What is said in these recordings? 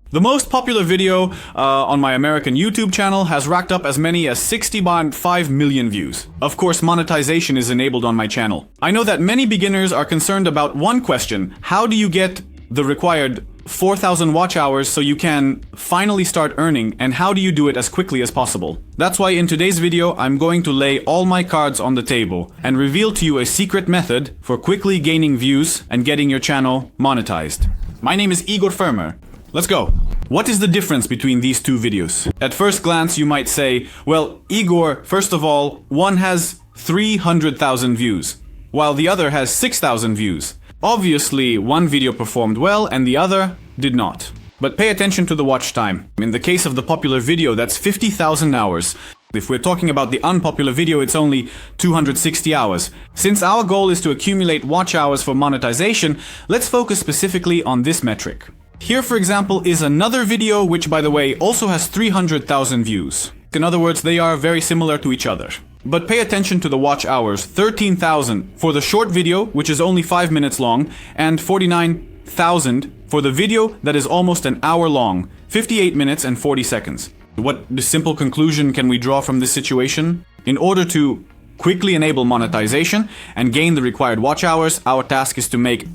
The most popular video on my American YouTube channel has racked up as many as 60.5 million views. Of course, monetization is enabled on my channel. I know that many beginners are concerned about one question: how do you get the required 4,000 watch hours so you can finally start earning, and how do you do it as quickly as possible? That's why in today's video I'm going to lay all my cards on the table and reveal to you a secret method for quickly gaining views and getting your channel monetized. My name is EGOR. Let's go! What is the difference between these two videos? At first glance you might say, well, EGOR, first of all, one has 300,000 views, while the other has 6,000 views. Obviously, one video performed well and the other did not. But pay attention to the watch time. In the case of the popular video, that's 50,000 hours. If we're talking about the unpopular video, it's only 260 hours. Since our goal is to accumulate watch hours for monetization, let's focus specifically on this metric. Here, for example, is another video which, by the way, also has 300,000 views. In other words, they are very similar to each other. But pay attention to the watch hours: 13,000 for the short video, which is only 5 minutes long, and 49,000 for the video that is almost an hour long, 58 minutes and 40 seconds. What simple conclusion can we draw from this situation? In order to quickly enable monetization and gain the required watch hours, our task is to make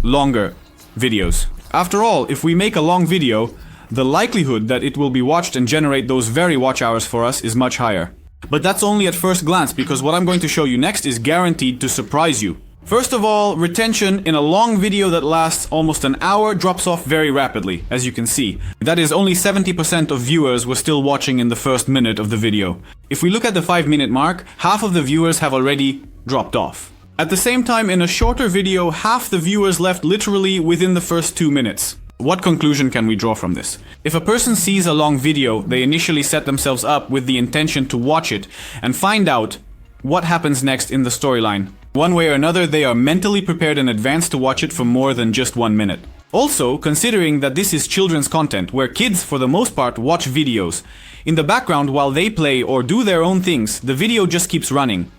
longer videos. After all, if we make a long video, the likelihood that it will be watched and generate those very watch hours for us is much higher. But that's only at first glance, because what I'm going to show you next is guaranteed to surprise you. First of all, retention in a long video that lasts almost an hour drops off very rapidly, as you can see. That is, only 70% of viewers were still watching in the first minute of the video. If we look at the 5-minute mark, half of the viewers have already dropped off. At the same time, in a shorter video, half the viewers left literally within the first 2 minutes. What conclusion can we draw from this? If a person sees a long video, they initially set themselves up with the intention to watch it and find out what happens next in the storyline. One way or another, they are mentally prepared in advance to watch it for more than just 1 minute. Also, considering that this is children's content, where kids for the most part watch videos, in the background while they play or do their own things, the video just keeps running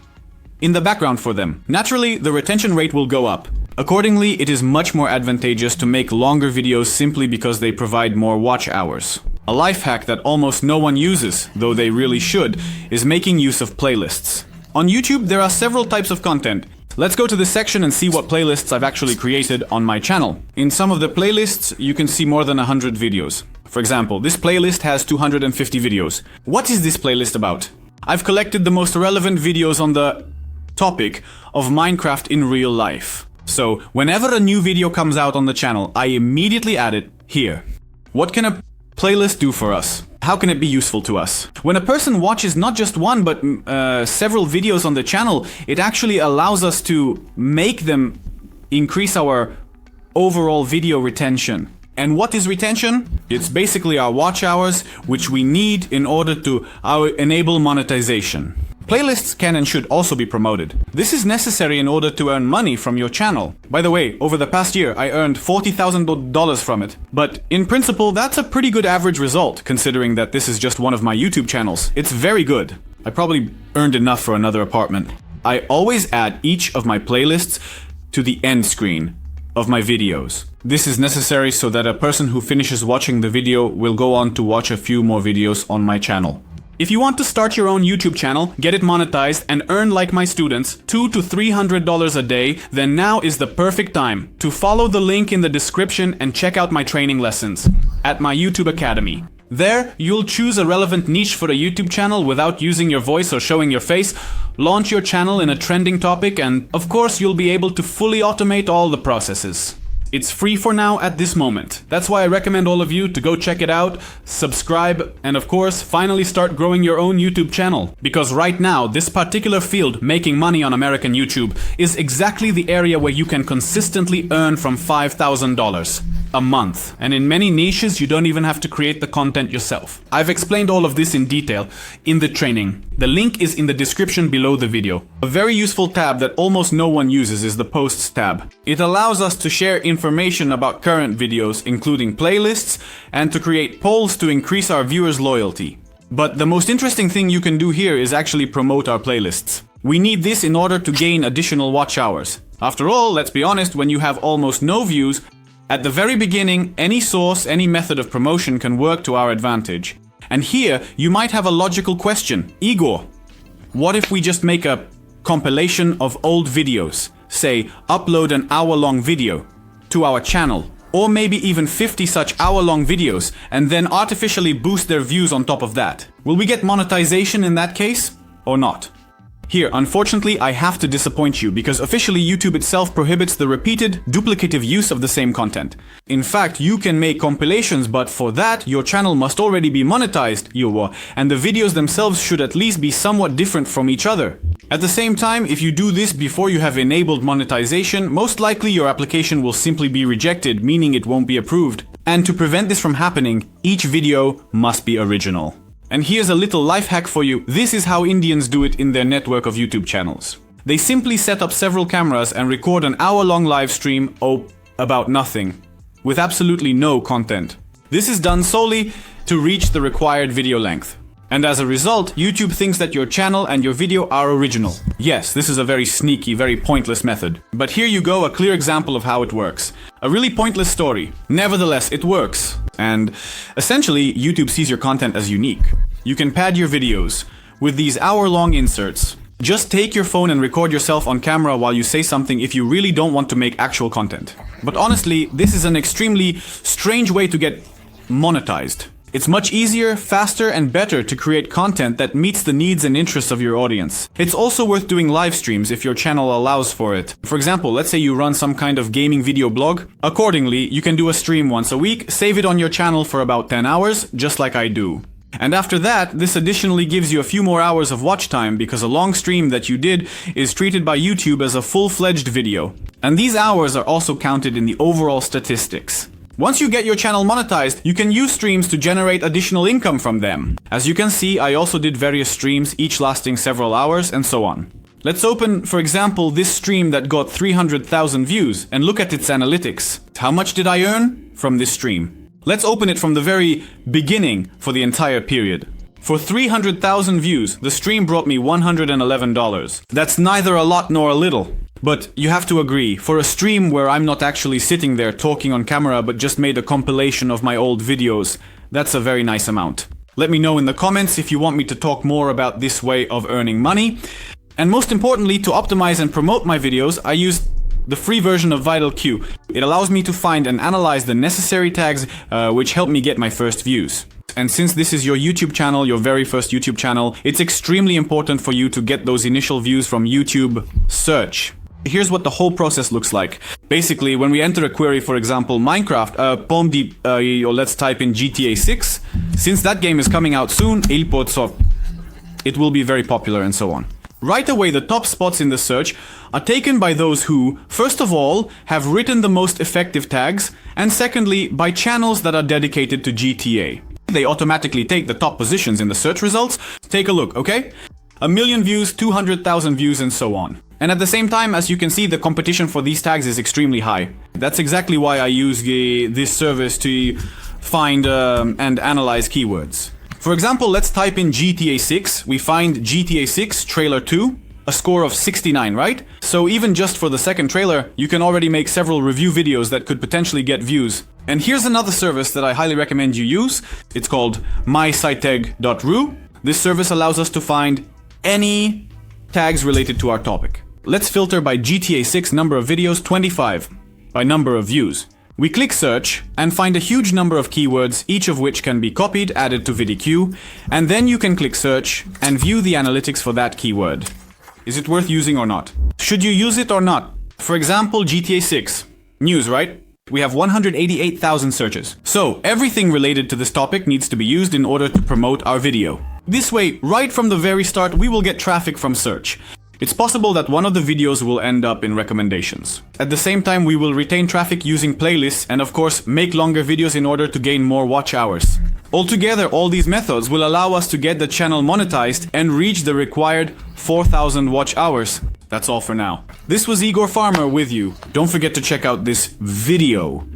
in the background for them. Naturally, the retention rate will go up. Accordingly, it is much more advantageous to make longer videos simply because they provide more watch hours. A life hack that almost no one uses, though they really should, is making use of playlists. On YouTube, there are several types of content. Let's go to this section and see what playlists I've actually created on my channel. In some of the playlists, you can see more than 100 videos. For example, this playlist has 250 videos. What is this playlist about? I've collected the most relevant videos on the topic of Minecraft in real life. So, whenever a new video comes out on the channel, I immediately add it here. What can a playlist do for us? How can it be useful to us? When a person watches not just one, but several videos on the channel, it actually allows us to make them increase our overall video retention. And what is retention? It's basically our watch hours, which we need in order to enable monetization. Playlists can and should also be promoted. This is necessary in order to earn money from your channel. By the way, over the past year, I earned $40,000 from it. But in principle, that's a pretty good average result, considering that this is just one of my YouTube channels. It's very good. I probably earned enough for another apartment. I always add each of my playlists to the end screen of my videos. This is necessary so that a person who finishes watching the video will go on to watch a few more videos on my channel. If you want to start your own YouTube channel, get it monetized, and earn like my students $200 to $300 a day, then now is the perfect time to follow the link in the description and check out my training lessons at my YouTube Academy. There, you'll choose a relevant niche for a YouTube channel without using your voice or showing your face, launch your channel in a trending topic, and of course you'll be able to fully automate all the processes. It's free for now at this moment. That's why I recommend all of you to go check it out, subscribe, and of course, finally start growing your own YouTube channel. Because right now, this particular field, making money on American YouTube, is exactly the area where you can consistently earn from $5,000 a month. And in many niches, you don't even have to create the content yourself. I've explained all of this in detail in the training. The link is in the description below the video. A very useful tab that almost no one uses is the Posts tab. It allows us to share information about current videos, including playlists, and to create polls to increase our viewers' loyalty. But the most interesting thing you can do here is actually promote our playlists. We need this in order to gain additional watch hours. After all, let's be honest, when you have almost no views, At the very beginning, any source, any method of promotion can work to our advantage. And here, you might have a logical question. Igor, what if we just make a compilation of old videos? Say, upload an hour-long video to our channel, or maybe even 50 such hour-long videos, and then artificially boost their views on top of that. Will we get monetization in that case, or not? Here, unfortunately, I have to disappoint you because officially YouTube itself prohibits the repeated, duplicative use of the same content. In fact, you can make compilations, but for that, your channel must already be monetized, EGOR, and the videos themselves should at least be somewhat different from each other. At the same time, if you do this before you have enabled monetization, most likely your application will simply be rejected, meaning it won't be approved. And to prevent this from happening, each video must be original. And here's a little life hack for you. This is how Indians do it in their network of YouTube channels. They simply set up several cameras and record an hour-long live stream about nothing, with absolutely no content. This is done solely to reach the required video length. And as a result, YouTube thinks that your channel and your video are original. Yes, this is a very sneaky, very pointless method. But here you go, a clear example of how it works. A really pointless story. Nevertheless, it works. And essentially, YouTube sees your content as unique. You can pad your videos with these hour-long inserts. Just take your phone and record yourself on camera while you say something if you really don't want to make actual content. But honestly, this is an extremely strange way to get monetized. It's much easier, faster, and better to create content that meets the needs and interests of your audience. It's also worth doing live streams if your channel allows for it. For example, let's say you run some kind of gaming video blog. Accordingly, you can do a stream once a week, save it on your channel for about 10 hours, just like I do. And after that, this additionally gives you a few more hours of watch time because a long stream that you did is treated by YouTube as a full-fledged video. And these hours are also counted in the overall statistics. Once you get your channel monetized, you can use streams to generate additional income from them. As you can see, I also did various streams, each lasting several hours, and so on. Let's open, for example, this stream that got 300,000 views and look at its analytics. How much did I earn from this stream? Let's open it from the very beginning for the entire period. For 300,000 views, the stream brought me $111. That's neither a lot nor a little. But you have to agree, for a stream where I'm not actually sitting there talking on camera but just made a compilation of my old videos, that's a very nice amount. Let me know in the comments if you want me to talk more about this way of earning money. And most importantly, to optimize and promote my videos, I use the free version of VitalQ. It allows me to find and analyze the necessary tags which help me get my first views. And since this is your YouTube channel, your very first YouTube channel, it's extremely important for you to get those initial views from YouTube search. Here's what the whole process looks like. Basically, when we enter a query, for example, Minecraft, or let's type in GTA 6. Since that game is coming out soon, it will be very popular and so on. Right away, the top spots in the search are taken by those who, first of all, have written the most effective tags, and secondly, by channels that are dedicated to GTA. They automatically take the top positions in the search results. Take a look, okay? 1 million views, 200,000 views, and so on. And at the same time, as you can see, the competition for these tags is extremely high. That's exactly why I use this service to find and analyze keywords. For example, let's type in GTA 6. We find GTA 6 trailer 2, a score of 69, right? So even just for the second trailer, you can already make several review videos that could potentially get views. And here's another service that I highly recommend you use. It's called mysiteg.ru. This service allows us to find any tags related to our topic. Let's filter by GTA 6 number of videos 25, by number of views. We click search and find a huge number of keywords, each of which can be copied, added to VitalQ, and then you can click search and view the analytics for that keyword. Is it worth using or not? Should you use it or not? For example, GTA 6. News, right? We have 188,000 searches. So everything related to this topic needs to be used in order to promote our video. This way, right from the very start, we will get traffic from search. It's possible that one of the videos will end up in recommendations. At the same time, we will retain traffic using playlists and of course make longer videos in order to gain more watch hours. Altogether, all these methods will allow us to get the channel monetized and reach the required 4,000 watch hours. That's all for now. This was Igor Farmer with you. Don't forget to check out this video.